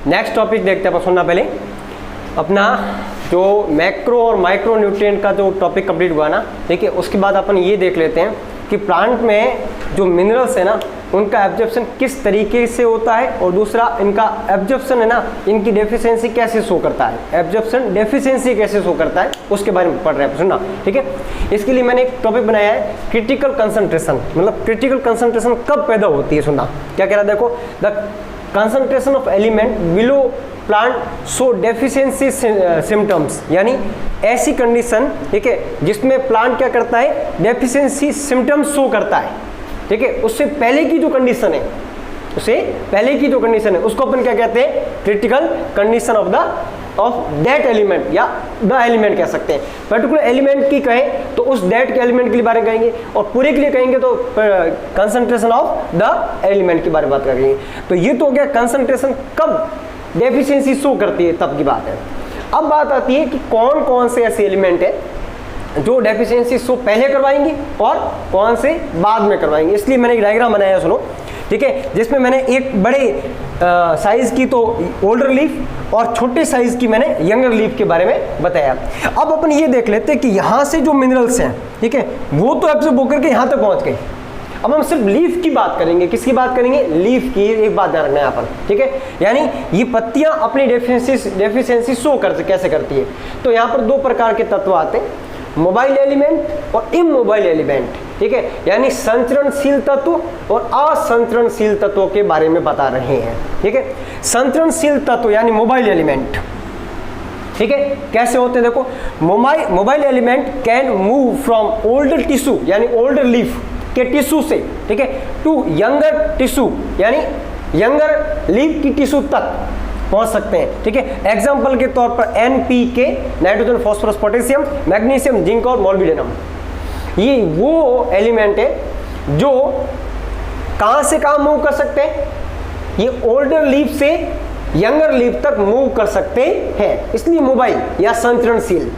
Next topic देखते हैं अपन, सुनना पहले अपना जो मैक्रो और माइक्रो न्यूट्रिएंट का जो टॉपिक कंप्लीट हुआ ना, ठीक है, उसके बाद अपन ये देख लेते हैं कि प्लांट में जो मिनरल्स है ना उनका एब्जॉर्प्शन किस तरीके से होता है, और दूसरा इनका एब्जॉर्प्शन है ना, इनकी डेफिशिएंसी कैसे शो करता है, एब्जॉर्प्शन डेफिशिएंसी कैसे शो करता है, उसके बारे में पढ़ रहे हैं, सुनना, ठीक है। इसके लिए मैंने एक टॉपिक बनाया है क्रिटिकल कंसंट्रेशन, मतलब क्रिटिकल कंसंट्रेशन कब पैदा होती है, सुनना क्या कह रहा है, देखो the concentration of element below plant so deficiency symptoms, यानी ऐसी कंडीशन, ठीक है, जिसमें प्लांट क्या करता है, डेफिशिएंसी सिम्टम्स शो करता है, ठीक है, उससे पहले की जो कंडीशन है, उससे पहले की जो कंडीशन है उसको अपन क्या कहते हैं, critical condition of that element या द एलिमेंट कह सकते हैं। पर्टिकुलर एलिमेंट की कहें तो उस दैट के एलिमेंट के बारे में कहेंगे, और पूरे के लिए कहेंगे तो कंसंट्रेशन ऑफ द एलिमेंट के बारे में बात करेंगे। तो ये तो हो गया कंसंट्रेशन कब डेफिशिएंसी शो करती है तब की बात है। अब बात आती है कि कौन कौन से ऐसे एलिमेंट है जो डेफिशिएंसी शो पहले करवाएंगे और कौन से बाद में करवाएंगे। इसलिए मैंने एक डायग्राम बनाया, सुनो, ठीक है, जिसमें मैंने एक बड़े साइज की तो ओल्डर लीफ और छोटे साइज की मैंने यंगर लीफ के बारे में बताया। अब अपन ये देख लेते हैं कि यहाँ से जो मिनरल्स हैं, ठीक है, वो तो एब्जॉर्ब होकर के यहाँ तक पहुँच गए। अब हम सिर्फ लीफ की बात करेंगे, किसकी बात करेंगे, लीफ की। एक बात ध्यान रखना है यहाँ पर, ठीक है, यानी ये पत्तियां अपनी डेफिशिएंसी शो कैसे करती है। तो यहाँ पर दो प्रकार के तत्व आते हैं, मोबाइल एलिमेंट और इमोबाइल एलिमेंट, ठीक है, यानी संचरणशील तत्व और असंचरणशील तत्वों के बारे में बता रहे हैं, ठीक है। संचरणशील तत्व यानी मोबाइल एलिमेंट, ठीक है, कैसे होते हैं, देखो mobile element can move from older tissue यानी ओल्डर लीफ के टिश्यू से, ठीक है, टू यंगर टिश्यू यानी यंगर लीफ की टिश्यू तक पहुंच सकते हैं, ठीक है। एग्जांपल के तौर पर NPK, nitrogen, phosphorus, potassium, magnesium, zinc और मोलिब्डेनम, ये वो एलिमेंट है जो कहां से कहां मूव कर सकते हैं, ये ओल्डर लीफ से यंगर लीफ तक मूव कर सकते हैं, इसलिए मोबाइल या संचरणशील,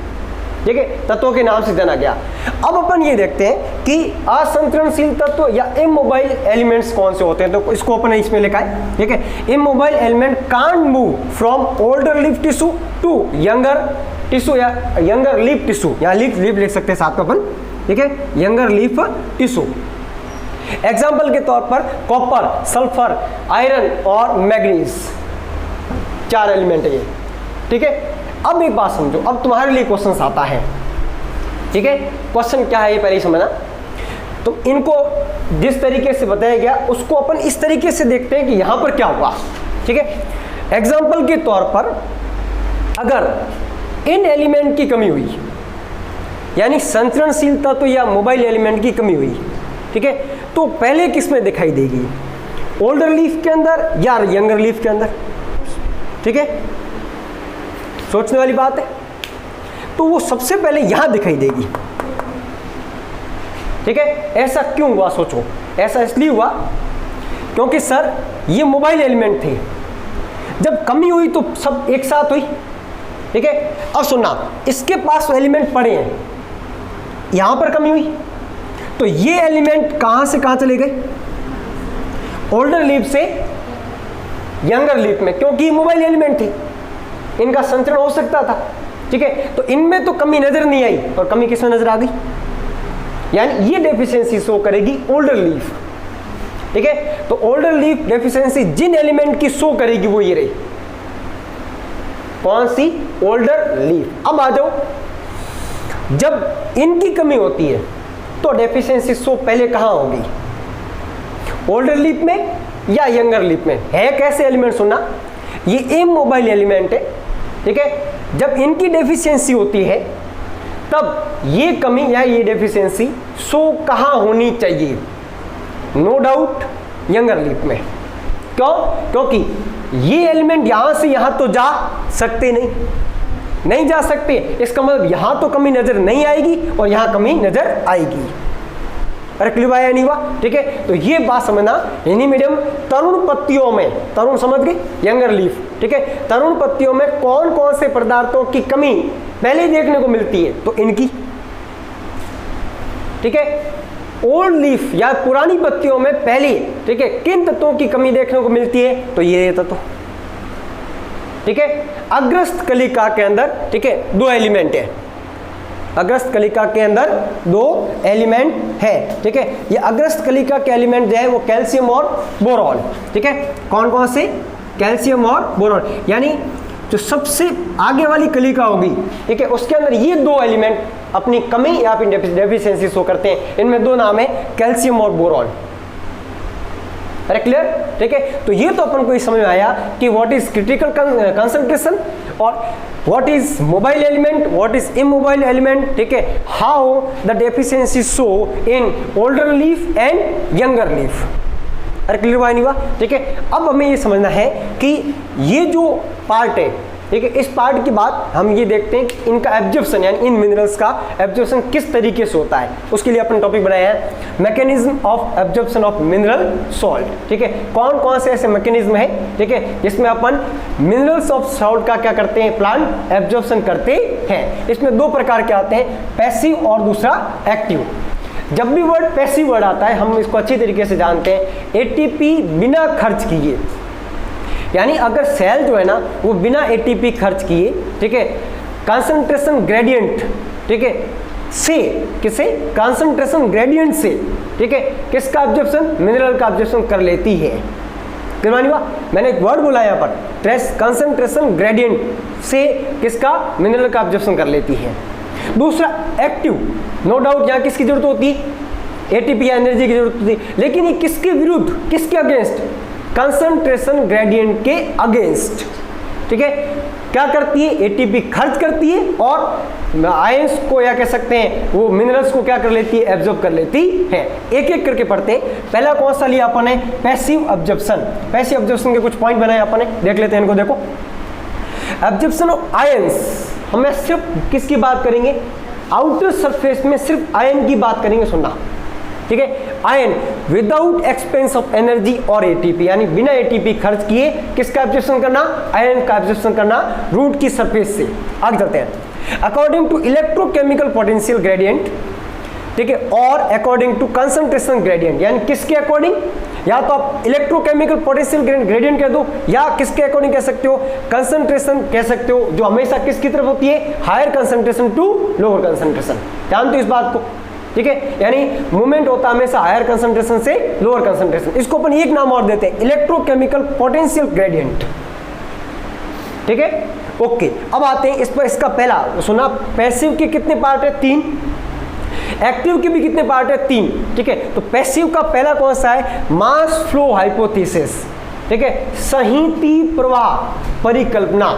ठीक है, तत्वों के नाम से जाना गया। अब अपन ये देखते हैं कि असंचरणशील तत्व या इमोबाइल एलिमेंट्स कौन से होते हैं। तो इसको अपन इसमें लिखा है, ठीक है, immobile element can't move from older leaf tissue to younger tissue या यंगर लीफ टिश्यू, या लीफ लिख सकते हैं साथ में अपन, ठीक है, यंगर लीफ टिश्यू। एग्जाम्पल के तौर पर कॉपर, सल्फर, आयरन और मैग्नीज, 4 एलिमेंट है ये, ठीक है। अब एक बात समझो, अब तुम्हारे लिए क्वेश्चन आता है, ठीक है, क्वेश्चन क्या है ये पहले ही समझना। तो इनको जिस तरीके से बताया गया उसको अपन इस तरीके से देखते हैं कि यहां पर क्या हुआ, ठीक है। एग्जाम्पल के तौर पर अगर इन एलिमेंट की कमी हुई, यानी संचरणशील तत्व या मोबाइल एलिमेंट की कमी हुई, ठीक है, तो पहले किस में दिखाई देगी, ओल्डर लीफ के अंदर या यंगर लीफ के अंदर, ठीक है, सोचने वाली बात है। तो वो सबसे पहले यहां दिखाई देगी, ठीक है। ऐसा क्यों हुआ, सोचो, ऐसा इसलिए हुआ क्योंकि सर ये मोबाइल एलिमेंट थे, जब कमी हुई तो सब एक साथ हुई, ठीक है। अब सुनना, इसके पास एलिमेंट पड़े हैं, यहां पर कमी हुई तो ये एलिमेंट कहां से कहां चले गए, ओल्डर लीफ से यंगर लीफ में, क्योंकि मोबाइल एलिमेंट थे, इनका संचरण हो सकता था, ठीक है। तो इनमें तो कमी नजर नहीं आई और कमी किसमें नजर आ गई, यानी ये डेफिशिएंसी शो करेगी ओल्डर लीफ, ठीक है। तो ओल्डर लीफ डेफिशिएंसी जिन एलिमेंट की शो करेगी वो ये रही, कौन सी, ओल्डर लीफ। अब आ जाओ, जब इनकी कमी होती है तो डेफिशिएंसी शो पहले कहां होगी, ओल्डर लीफ में या यंगर लीफ में। है कैसे एलिमेंट, सुनना, ये इमोबाइल एलिमेंट है, ठीक है। जब इनकी डेफिशिएंसी होती है तब ये कमी या ये डेफिशिएंसी शो कहां होनी चाहिए, नो डाउट यंगर लीफ में। क्यों, क्योंकि ये एलिमेंट यहां से यहां तो जा सकते नहीं जा सकते, इसका मतलब यहां तो कमी नजर नहीं आएगी और यहां कमी नजर आएगी। अरे क्लियर आया नहीं हुआ, ठीक है। तो ये बात समझना, हिंदी मीडियम तरुण पत्तियों में, तरुण समझ गए, यंगर लीफ, ठीक है, तरुण पत्तियों में कौन कौन से पदार्थों की कमी पहले देखने को मिलती है, तो इनकी, ठीक है। ओल्ड लीफ या पुरानी पत्तियों में पहले, ठीक है, किन तत्वों की कमी देखने को मिलती है, तो ये तत्व, ठीक है, अग्रस्त कलिका के अंदर, ठीक है, 2 एलिमेंट है, अग्रस्त कलिका के अंदर 2 एलिमेंट है, ठीक है। ये अग्रस्त कलिका के एलिमेंट जो है वो कैल्शियम और बोरॉन, ठीक है। कौन कौन से? कैल्शियम और बोरॉन, यानी जो सबसे आगे वाली कलिका होगी, ठीक है, उसके अंदर ये 2 एलिमेंट अपनी कमी या फिर डेफिशिएंसी शो करते हैं। इनमें 2 नाम है, कैल्शियम और बोरॉन। अरे क्लियर, ठीक है। तो ये तो अपन को ये समझ में आया कि व्हाट इज क्रिटिकल कंसंट्रेशन और what is mobile element, what is immobile element, ठीक है, how the deficiency show in older leaf and younger leaf. अरे क्लियर हुआ नहीं हुआ, ठीक है। अब हमें ये समझना है कि ये जो पार्ट है, ठीक है, इस पार्ट के बाद हम ये देखते हैं कि इनका एब्जॉर्प्शन यानी इन मिनरल्स का एब्जॉर्प्शन किस तरीके से होता है। उसके लिए अपन टॉपिक बनाया है mechanism of absorption of mineral salt, ठीक है। कौन कौन से ऐसे मैकेनिज्म है, ठीक है, जिसमें अपन मिनरल्स ऑफ सॉल्ट का क्या करते हैं, प्लांट एब्जॉर्प्शन करते हैं। इसमें 2 प्रकार के आते हैं, पैसिव और दूसरा एक्टिव। जब भी वर्ड पैसिव वर्ड आता है हम इसको अच्छी तरीके से जानते हैं, एटीपी बिना खर्च किए, यानी अगर सेल जो है ना वो बिना एटीपी खर्च किए, ठीक है, कंसंट्रेशन ग्रेडियंट, ठीक है, से किसे, कंसंट्रेशन ग्रेडियंट से, ठीक है, किसका एब्जॉर्प्शन, मिनरल का एब्जॉर्प्शन कर लेती है। क्लियर हुआ? मैंने एक वर्ड बोला यहाँ पर, कंसंट्रेशन ग्रेडियंट से किसका, मिनरल का एब्जॉर्प्शन कर लेती है। दूसरा एक्टिव, नो डाउट यहाँ किसकी जरूरत होती है, एटीपी या एनर्जी की जरूरत होती है, लेकिन ये किसके विरुद्ध, किसके अगेंस्ट, कंसंट्रेशन ग्रेडियंट के अगेंस्ट, ठीक है। क्या करती है, एटीपी खर्च करती है और आयंस को या कह सकते हैं वो मिनरल्स को क्या कर लेती है, एब्जॉर्ब कर लेती है। एक एक करके पढ़ते हैं। पहला कौन सा लिया अपन ने, पैसिव एब्जॉर्प्शन। पैसिव एब्जॉर्प्शन के कुछ पॉइंट बनाए अपन ने, देख लेते हैं इनको। देखो, एब्जॉर्प्शन ऑफ आयंस, हमें सिर्फ किसकी बात करेंगे, आउटर सरफेस में सिर्फ आयन की बात करेंगे, सुनना, ठीक है। Ion without expense of energy और एटीपी, यानी बिना एटीपी खर्च किए किसका एब्जॉर्प्शन करना, आयन का एब्जॉर्प्शन करना रूट की सरफेस से। आगे चलते हैं। According to electrochemical potential gradient, ठीक है, और अकॉर्डिंग टू कंसंट्रेशन ग्रेडियंट, यानी किसके अकॉर्डिंग, या तो आप इलेक्ट्रोकेमिकल पोटेंशियल ग्रेडियंट कह दो या किसके अकॉर्डिंग कह सकते हो, कंसंट्रेशन कह सकते हो, जो हमेशा किसकी तरफ होती है, higher concentration to lower concentration. जानते हो इस बात को, ठीक है, यानी मूवमेंट होता है हमेशा हायर कंसंट्रेशन से लोअर कंसंट्रेशन। इसको अपन एक नाम और देते हैं, इलेक्ट्रोकेमिकल पोटेंशियल ग्रेडियंट, ठीक है। ओके, अब आते हैं इस पर। इसका पहला सुना, पैसिव के कितने पार्ट है, 3, एक्टिव के भी कितने पार्ट है, 3, ठीक है। तो पैसिव का पहला कौन सा है, मास फ्लो हाइपोथेसिस, ठीक है, सहिती प्रवाह परिकल्पना।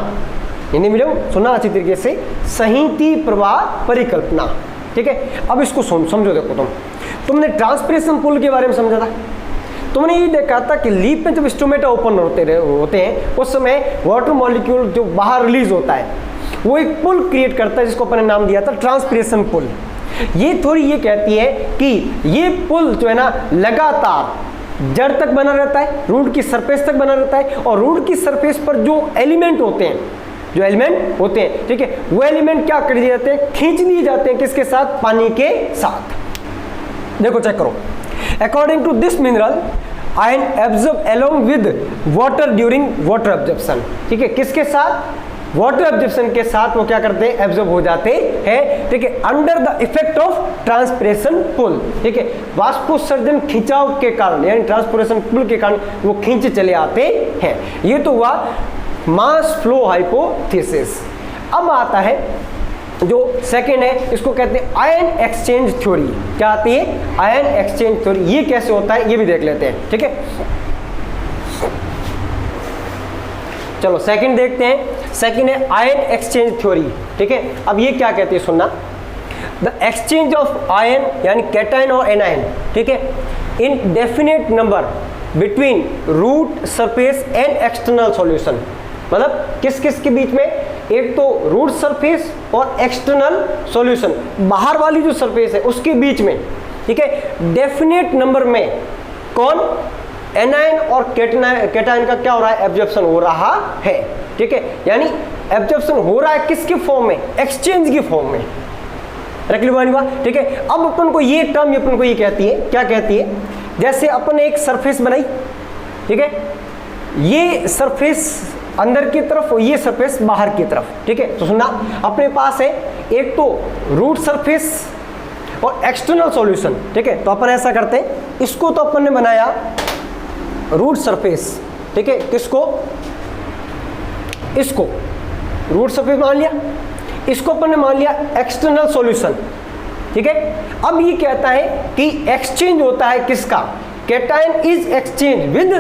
हिंदी मीडियम सुना अच्छी तरीके से, सहिती प्रवाह परिकल्पना, ठीक है। अब इसको समझो, देखो तुमने ट्रांसपिरेशन पुल के बारे में समझा था। तुमने ये देखा था कि लीफ में जब स्टोमेटा ओपन होते हैं उस समय वाटर मॉलिक्यूल जो बाहर रिलीज होता है वो एक पुल क्रिएट करता है, जिसको अपने नाम दिया था ट्रांसपिरेशन पुल। ये थोड़ी ये कहती है कि ये पुल जो है ना लगातार जड़ तक बना रहता है, रूट की सरफेस तक बना रहता है, और रूट की सरफेस पर जो एलिमेंट होते हैं, ठीक है, वो एलिमेंट क्या कर दिए जाते हैं, खींच लिए जाते हैं, किसके साथ, पानी के साथ। देखो चेक करो, according to this mineral ion absorb along with water during water absorption, ठीक है, किसके साथ, वाटर एब्जॉर्प्शन के साथ वो क्या करते हैं, एब्जॉर्ब हो जाते हैं, ठीक है, under the effect of transpiration pull, ठीक है, वाष्पोत्सर्जन खिंचाव के कारण, यानी ट्रांसपिरेशन पुल के कारण वो खींच चले आते हैं। ये तो हुआ मास फ्लो हाइपोथेसिस। अब आता है जो सेकेंड है, इसको कहते हैं आयन एक्सचेंज थ्योरी। क्या आती है, आयन एक्सचेंज थ्योरी। ये कैसे होता है ये भी देख लेते हैं, ठीक है। चलो सेकंड देखते हैं। सेकंड है आयन एक्सचेंज थ्योरी, ठीक है। अब ये क्या कहती है, सुनना, द एक्सचेंज ऑफ आयन यानी कैटायन और एनायन, ठीक है, in definite number between root surface and external solution. मतलब किस किस के बीच में, एक तो रूट सरफेस और एक्सटर्नल सॉल्यूशन, बाहर वाली जो सरफेस है उसके बीच में, ठीक है, डेफिनेट नंबर में कौन, एनायन और कैटायन का क्या हो रहा है, एब्जॉर्प्शन हो रहा है, ठीक है। यानी एब्जॉर्प्शन हो रहा है किसके फॉर्म में, एक्सचेंज की फॉर्म में। रखलिए, ठीक है। अब अपन को ये टर्म अपन को ये कहती है, क्या कहती है, जैसे अपन ने एक सरफेस बनाई, ठीक है, ये सरफेस अंदर की तरफ और ये सरफेस बाहर की तरफ, ठीक है। तो सुनना, अपने पास है एक तो रूट सरफेस और एक्सटर्नल सॉल्यूशन, ठीक है। तो अपन ऐसा करते हैं, इसको तो अपन ने बनाया रूट सरफेस, ठीक है। किसको? इसको रूट सरफेस मान लिया, इसको अपन ने मान लिया एक्सटर्नल सॉल्यूशन, ठीक है। अब ये कहता है कि एक्सचेंज होता है किसका? Cation is exchange with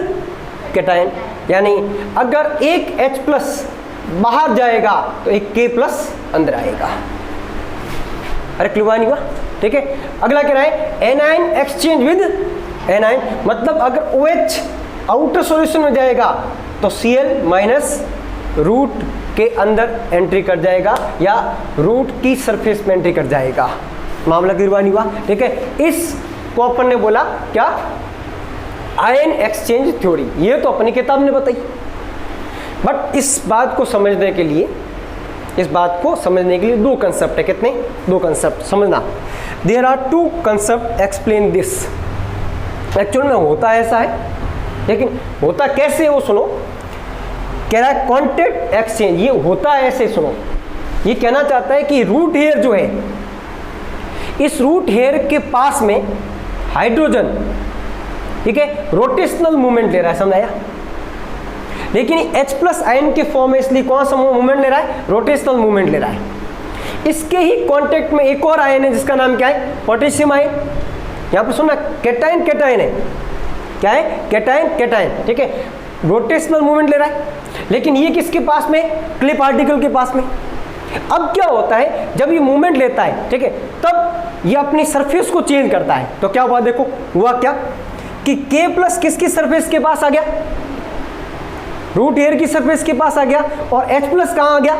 cation, यानी अगर एक H प्लस बाहर जाएगा तो एक K प्लस अंदर आएगा। अरे क्लियर नहीं हुआ, ठीक है। अगला कह रहा है एनायन एक्सचेंज विद एनायन, मतलब अगर OH आउटर सॉल्यूशन में जाएगा तो Cl माइनस रूट के अंदर एंट्री कर जाएगा या रूट की सरफेस में एंट्री कर जाएगा। मामला क्लियर नहीं हुआ, ठीक है। इसको अपन ने बोला क्या? Ion exchange theory. ये तो अपनी किताब ने बताई, बट इस बात को समझने के लिए दो कंसेप्ट है। कितने? दो कंसेप्ट समझना। There are two concept explain this. Actual में होता ऐसा है, लेकिन होता कैसे है वो सुनो। कह रहा है कॉन्टैक्ट एक्सचेंज, ये होता है ऐसे, सुनो। ये कहना चाहता है कि रूट हेयर जो है, इस रूट हेयर के पास में हाइड्रोजन, ठीक है, रोटेशनल मूवमेंट ले रहा है, समझाया। लेकिन H प्लस आयन के फॉर्म में, इसलिए कौन सा मूवमेंट ले रहा है? रोटेशनल मूवमेंट ले रहा है। इसके ही कांटेक्ट में एक और आयन है जिसका नाम क्या है? Potassium ion. यहां पर सुनना, कैटायन कैटायन है, क्या है? कैटायन कैटायन, ठीक है। रोटेशनल मूवमेंट ले रहा है, लेकिन ये किसके पास में? क्ले पार्टिकल के पास में। अब क्या होता है, जब ये मूवमेंट लेता है, ठीक है, तब ये अपनी सरफेस को चेंज करता है। तो क्या हुआ? देखो हुआ क्या कि K प्लस किसकी सरफेस के पास आ गया? रूट एयर की सरफेस के पास आ गया, और H प्लस कहां आ गया?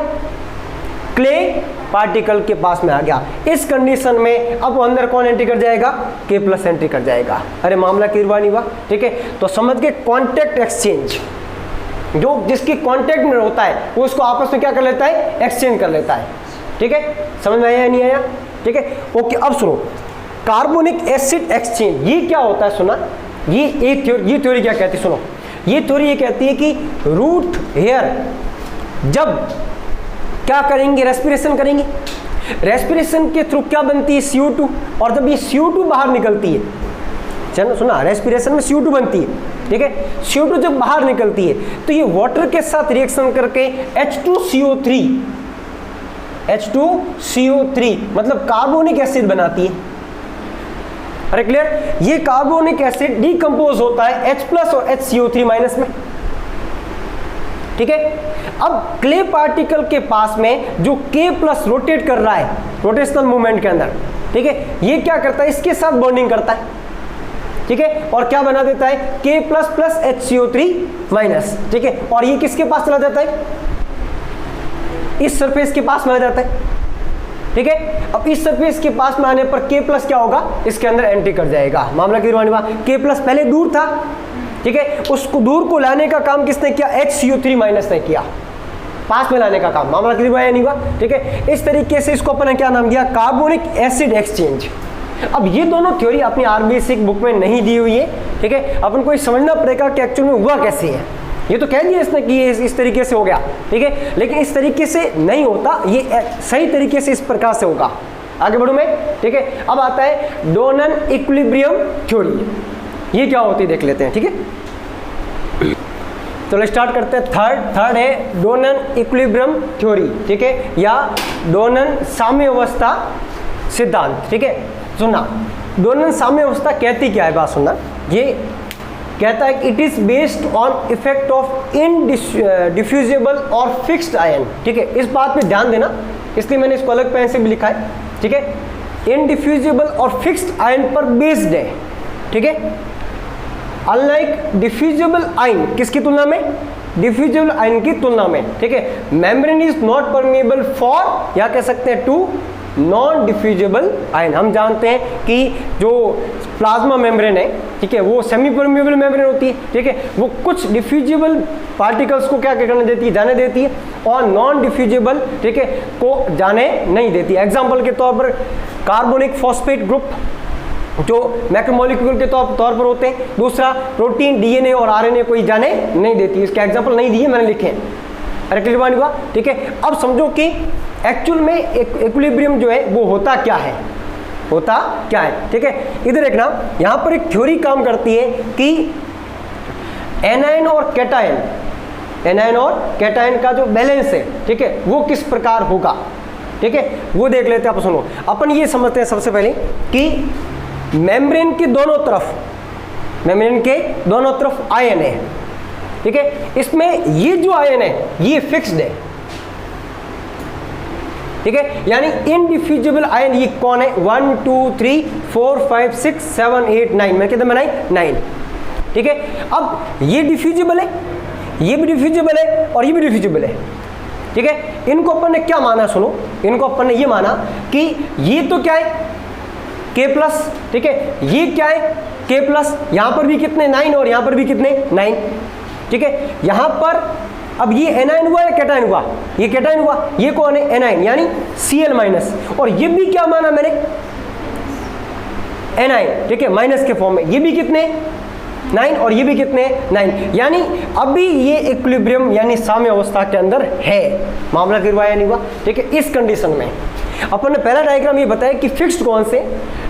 क्ले पार्टिकल के पास में आ गया। इस कंडीशन में अब अंदर कौन एंट्री कर जाएगा? K प्लस एंट्री कर जाएगा। अरे मामला क्लियर नहीं हुआ, ठीक है। तो समझ के कॉन्टैक्ट एक्सचेंज, जो जिसकी कांटेक्ट में होता है वो उसको आपस में क्या कर लेता है? एक्सचेंज कर लेता है, ठीक है। समझ में आया या नहीं आया? ठीक है, ओके। अब सुनो, कार्बोनिक एसिड एक्सचेंज, ये क्या होता है? सुना, ये एक थ्योरी, ये थ्योरी क्या कहती है? सुनो, ये थ्योरी ये कहती है कि रूट हेयर जब क्या करेंगे? रेस्पिरेशन करेंगे। रेस्पिरेशन के थ्रू क्या बनती है? CO2, और जब ये CO2 बाहर निकलती है, चलो सुना, रेस्पिरेशन में CO2 बनती है, ठीक है। CO2 जब बाहर निकलती है तो ये वाटर के साथ रिएक्शन करके H2CO3 मतलब कार्बोनिक एसिड बनाती है। अरे क्लियर? ये कार्बोनिक एसिड डिकम्पोज होता है H प्लस और HCO3 माइनस में, ठीक है। अब क्ले पार्टिकल के पास में जो K प्लस रोटेट कर रहा है रोटेशनल मूवमेंट के अंदर, ठीक है, ये क्या करता है? इसके साथ बॉन्डिंग करता है, ठीक है, और क्या बना देता है? K plus plus HCO3 minus, ठीक है। और ये किसके पास चला जाता है? इस सरफेस के पास में आ जाता है, ठीक है। अब इस सरफेस के पास में आने पर K प्लस क्या होगा? इसके अंदर एंट्री कर जाएगा। मामला क्लियर हुआ? K प्लस पहले दूर था, ठीक है, उसको दूर को लाने का काम किसने किया? HCO3 माइनस ने किया, पास में लाने का काम। मामला क्लियर हुआ या नहीं हुआ? ठीक है। इस तरीके से इसको अपन क्या नाम दिया? Carbonic acid exchange. अब ये दोनों थ्योरी अपनी RBC बुक में नहीं दी हुई है, ठीक है। अपन को समझना पड़ेगा कि एक्चुअल में हुआ कैसे है। ये तो कह दिया इसने कि ये इस तरीके से हो गया, ठीक है, लेकिन इस तरीके से नहीं होता, ये सही तरीके से इस प्रकार से होगा। आगे बढ़ूं मैं, ठीक है। अब आता है डोनन इक्विलिब्रियम थ्योरी। ये क्या होती है देख लेते हैं, ठीक है। चलो स्टार्ट करते हैं। थर्ड है डोनन इक्विलिब्रियम थ्योरी, ठीक है, या डोनन साम्यावस्था सिद्धांत, ठीक है। सुनना, डोनन साम्यावस्था कहती क्या है? बात सुनना, ये कहता है कि it is based on effect of indiffusible और फिक्स्ड आयन, ठीक है। इस बात पे ध्यान देना, इसलिए मैंने इसको अलग पेन से भी लिखा है, ठीक है। इनडिफ्यूजिबल और फिक्स्ड आयन पर बेस्ड है, ठीक है। अनलाइक डिफ्यूजिबल आयन, किसकी तुलना में? डिफ्यूजिबल आयन की तुलना में, ठीक है। Membrane is not permeable for, या कह सकते हैं टू नॉन डिफ्यूजिबल आयन। हम जानते हैं कि जो प्लाज्मा मेम्ब्रेन है, ठीक है, वो सेमी परमेबल मेम्ब्रेन होती है, ठीक है, वो कुछ डिफ्यूजिबल पार्टिकल्स को क्या करने देती है? जाने देती है, और नॉन डिफ्यूजिबल, ठीक है, को जाने नहीं देती है। एग्जाम्पल के तौर पर कार्बोनिक फॉस्फेट ग्रुप जो मैक्रोमोलिक्यूल के तौर पर होते हैं। दूसरा, प्रोटीन, DNA और RNA कोई जाने नहीं देती। इसके एग्जाम्पल नहीं दिए, मैंने लिखे हैं, अरे क्लियर हुआ नहीं हुआ? ठीक है, अब समझो कि एक्चुअल में इक्विलिब्रियम जो है वो होता क्या है, होता क्या है। ठीक है, इधर देखना, यहाँ पर एक थ्योरी काम करती है कि एनायन और कैटायन, एनायन और कैटायन का जो बैलेंस है, ठीक है, वो किस प्रकार होगा। ठीक है, वो देख लेते हैं। आप सुनो, अपन ये समझते हैं सबसे पहले कि मेम्ब्रेन के दोनों तरफ, मेम्ब्रेन के दोनों तरफ आयन है। ठीक है, इसमें ये जो आयन है ये फिक्स्ड है। ठीक है, यानी इनडिफ्यूजिबल आयन ये कौन है, 1 2 3 4 5 6 7 8 9, मैं कितने बनाई, 9। ठीक है, अब ये डिफ्यूजिबल है, ये भी डिफ्यूजिबल है और ये भी डिफ्यूजिबल है। ठीक है, इनको अपन ने क्या माना, सुनो, इनको अपन ने ये माना कि ये तो क्या है, K+, ठीक है, ये क्या है, K+, यहां पर भी कितने 9 और यहां पर भी कितने 9। ठीक है, यहां पर अब ये एनायन हुआ या कैटायन हुआ, ये कैटायन हुआ, ये कौन है, एनायन, यानी Cl-, और ये भी क्या माना मैंने, एनायन। ठीक है, माइनस के फॉर्म में, ये भी कितने 9 और ये भी कितने 9, यानी अभी ये इक्विलिब्रियम यानी साम्य अवस्था के अंदर है। मामला क्लियर हुआ या नहीं हुआ? ठीक है, इस कंडीशन में अपन ने पहला डायग्राम ये बताया कि फिक्स्ड कौन से,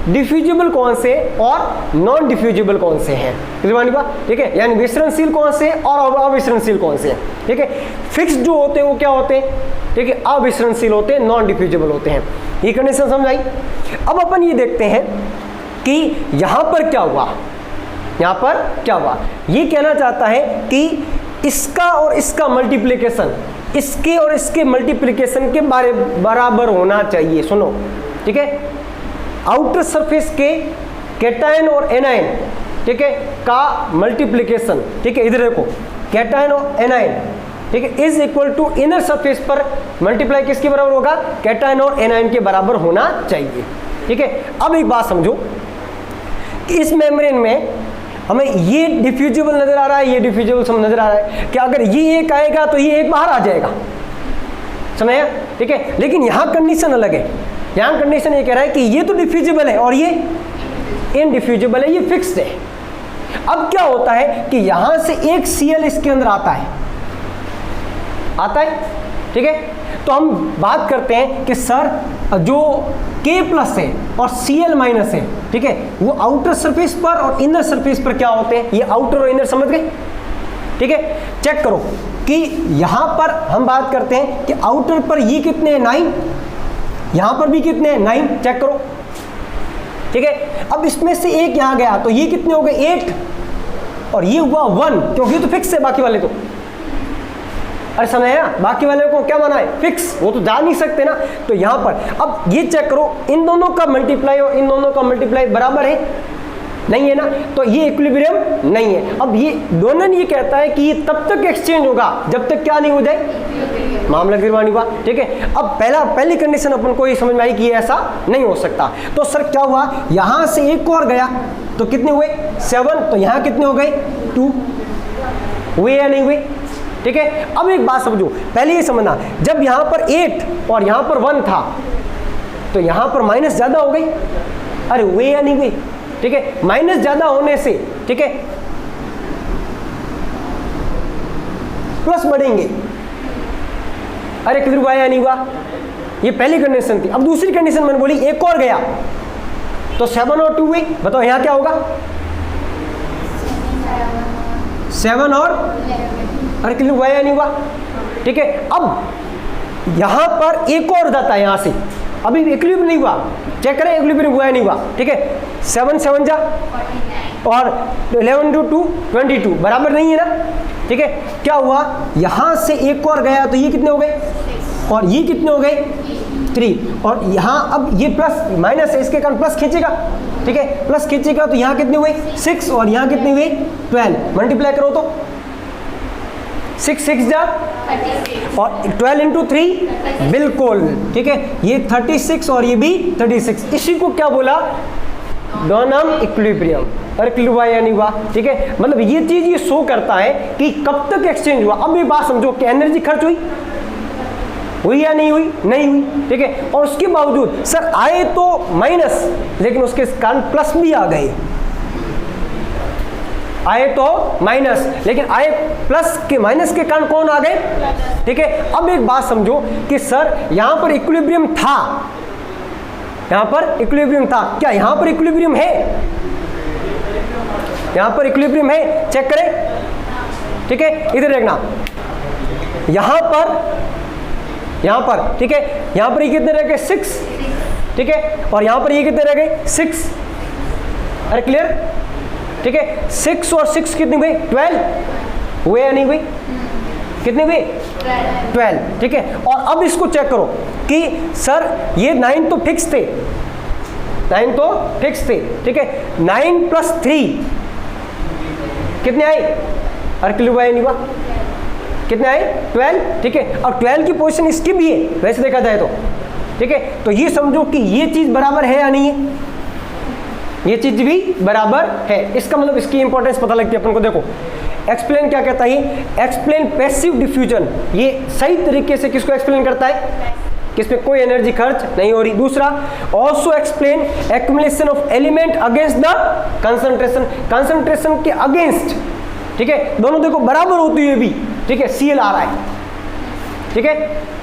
डिफ्यूजिबल कौन से और नॉन डिफ्यूजिबल कौन से हैं। क्लियर हुआ नहीं हुआ? ठीक है, यानी विसरणशील कौन से और अविसरणशील कौन से हैं। ठीक है, फिक्स्ड जो होते हैं वो क्या होते हैं, ठीक है, अविसरणशील होते हैं, नॉन डिफ्यूजिबल होते हैं। ये कंडीशन समझ आई। अब अपन ये देखते हैं कि यहां पर क्या हुआ, यहां पर क्या हुआ। ये कहना चाहता है कि इसका और इसका मल्टीप्लिकेशन, इसके और इसके मल्टीप्लिकेशन के बराबर होना चाहिए। सुनो, ठीक है, आउटर सरफेस के कैटायन और एनायन, ठीक है, का मल्टीप्लिकेशन, ठीक है, इधर देखो, कैटायन और एनायन, ठीक है, is equal to inner surface पर मल्टीप्लाई किसके बराबर होगा, कैटायन और एनायन के बराबर होना चाहिए। ठीक है, अब एक बात समझो, इस मेम्ब्रेन में हमें ये डिफ्यूजिबल नजर आ रहा है, ये डिफ्यूजिबल सब नजर आ रहा है कि अगर ये एक आएगा तो ये एक बाहर आ जाएगा, समझे? ठीक है, लेकिन यहाँ कंडीशन अलग है। यहाँ कंडीशन ये कह रहा है कि ये तो डिफ्यूजिबल है और ये इनडिफ्यूजिबल है, ये फिक्स्ड है। अब क्या होता है कि यहां से एक Cl इसके अंदर आता है, आता है। ठीक है, तो हम बात करते हैं कि सर जो K+ है और Cl- है, ठीक है, वो आउटर सरफेस पर और इनर सरफेस पर क्या होते हैं, ये आउटर और इनर, समझ गए? ठीक है, चेक करो कि यहां पर हम बात करते हैं कि आउटर पर ये कितने हैं, 9, यहां पर भी कितने हैं, 9, चेक करो। ठीक है, अब इसमें से एक यहां गया तो ये कितने हो गए, 8 और ये हुआ 1, क्योंकि तो फिक्स है, बाकी वाले तो, अरे समझ ना, बाकी वाले को क्या माना है, फिक्स, वो तो जा नहीं सकते ना। तो यहां पर अब ये चेक करो, इन दोनों का मल्टीप्लाई और इन दोनों का मल्टीप्लाई बराबर है, नहीं है ना, तो ये इक्विलिब्रियम नहीं है। अब ये दोनों ये कहता है कि ये तब तक एक्सचेंज होगा जब तक क्या नहीं हो जाए, मामला गिरवानी हुआ। ठीक है, अब पहली कंडीशन अपन को ये समझ में आई कि ऐसा नहीं हो सकता। तो सर क्या हुआ, यहां से एक और गया तो कितने हुए, 7, तो यहां कितने हो गए, 2 हुए या नहीं हुए। ठीक है, अब एक बात समझो, पहले ये समझना, जब यहां पर 8 और यहां पर 1 था तो यहां पर माइनस ज्यादा हो गई, अरे हुए या नहीं हुए। ठीक है, माइनस ज्यादा होने से, ठीक है, प्लस बढ़ेंगे, अरे किधर हुआ या नहीं हुआ, ये पहली कंडीशन थी। अब दूसरी कंडीशन मैंने बोली, एक और गया तो 7 और 2 हुई, बताओ यहां क्या होगा, 7 और, अरे किधर हुआ या नहीं हुआ। ठीक है, अब यहां पर एक और जाता है, यहां से अभी इक्विलिब्रियम नहीं हुआ, चेक करें इक्विलिब्रियम हुआ या नहीं हुआ। ठीक है, 7 7 जा और 11 to 2 22 बराबर नहीं है ना। ठीक है, क्या हुआ, यहां से एक और गया तो ये कितने हो गए और ये कितने हो गए, 3, और यहां अब ये प्लस माइनस है, इसके कारण प्लस खींचेगा। ठीक है, प्लस खींचेगा तो यहां कितने हुए, 6 और यहां कितने हुए, 12, मल्टीप्लाई करो तो 6 6 जा और 12 into 3 बिल्कुल। ठीक है, ये 36 और ये भी 36, इसी को क्या बोला, डोनम इक्विलिब्रियम। अरे क्लियर हुआ या नहीं हुआ। ठीक है, मतलब ये चीज ये शो करता है कि कब तक एक्सचेंज हुआ। अब ये बात समझो कि एनर्जी खर्च हुई या नहीं हुई, नहीं हुई। ठीक है, और उसके बावजूद सर आए तो माइनस, लेकिन उसके कारण प्लस भी आ गए, आए तो माइनस, लेकिन आए प्लस के माइनस के कारण कौन आ गए, ठीक है। अब एक बात समझो कि सर यहां पर इक्विलिब्रियम था, यहां पर इक्विलिब्रियम था, क्या यहां पर इक्विलिब्रियम है, यहां पर इक्विलिब्रियम है, चेक करें, ठीक है। इधर देखना, यहां पर ठीक है, यहां पर ये कितने रह गए 6, ठीक है, और यहां पर ये कितने रह गए 6, अरे क्लियर, ठीक है। 6 और 6 कितनी हुई 12 हुए या नहीं हुई, कितनी हुई 12, ठीक है। और अब इसको चेक करो कि सर ये 9 तो फिक्स थे, 9 तो फिक्स थे, ठीक है। 9 + 3 कितने आए, अरे क्लियर हुआ या नहीं हुआ, कितने आए 12, ठीक है। अब 12 की पोजीशन इसकी भी है वैसे देखा जाए तो, ठीक है। तो ये समझो कि ये चीज बराबर है या नहीं है, ये चीज भी बराबर है, इसका मतलब इसकी इंपॉर्टेंस पता लगती है अपन को। देखो एक्सप्लेन क्या कहता है, एक्सप्लेन पैसिव डिफ्यूजन, ये सही तरीके से किसको एक्सप्लेन करता है कि इसमें कोई एनर्जी खर्च नहीं हो रही। दूसरा also explain accumulation of element against the concentration, concentration के अगेंस्ट, ठीक है, दोनों देखो बराबर होती है भी, ठीक है, Cl आ रहा है, ठीक है,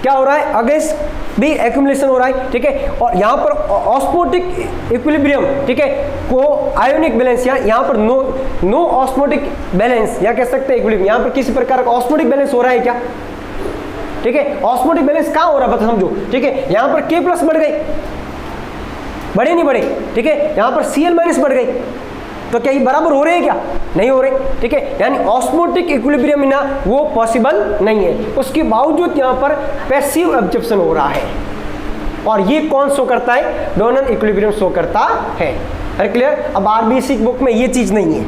क्या हो रहा है अगेंस्ट भी एक्युमुलेशन हो रहा है, ठीक है। और यहाँ पर ऑस्मोटिक इक्विलिब्रियम, ठीक है, को आयोनिक बैलेंस, यहाँ पर नो ऑस्मोटिक बैलेंस, या कह सकते हैं इक्विलिब्रियम, यहाँ पर किसी प्रकार का ऑस्मोटिक बैलेंस हो रहा है क्या, ठीक है। ऑस्मोटिक बैलेंस कहाँ हो रहा है बता समझो, ठीक है। यहाँ पर K+ बढ़ गई, बढ़े नहीं बढ़े, ठीक है, यहाँ पर Cl- बढ़ गई, तो क्या ये बराबर हो रहे हैं क्या, नहीं हो रहे, ठीक है। यानी ऑस्मोटिक इक्विलिब्रियम ना वो पॉसिबल नहीं है, उसके बावजूद यहाँ पर पैसिव एब्जॉर्प्शन हो रहा है, और ये कौन शो करता है, डोनर इक्विलिब्रियम शो करता है, अरे क्लियर। अब आरबीसी बुक में ये चीज नहीं है,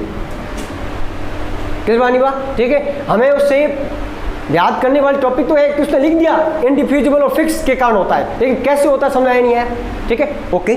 क्लियर बानी बात, ठीक है। हमें उससे याद करने वाली टॉपिक तो है कि उसने लिख दिया इनडिफ्यूजिबल और फिक्स के कारण होता है, लेकिन कैसे होता है समझ आया नहीं है, ठीक है, ओके।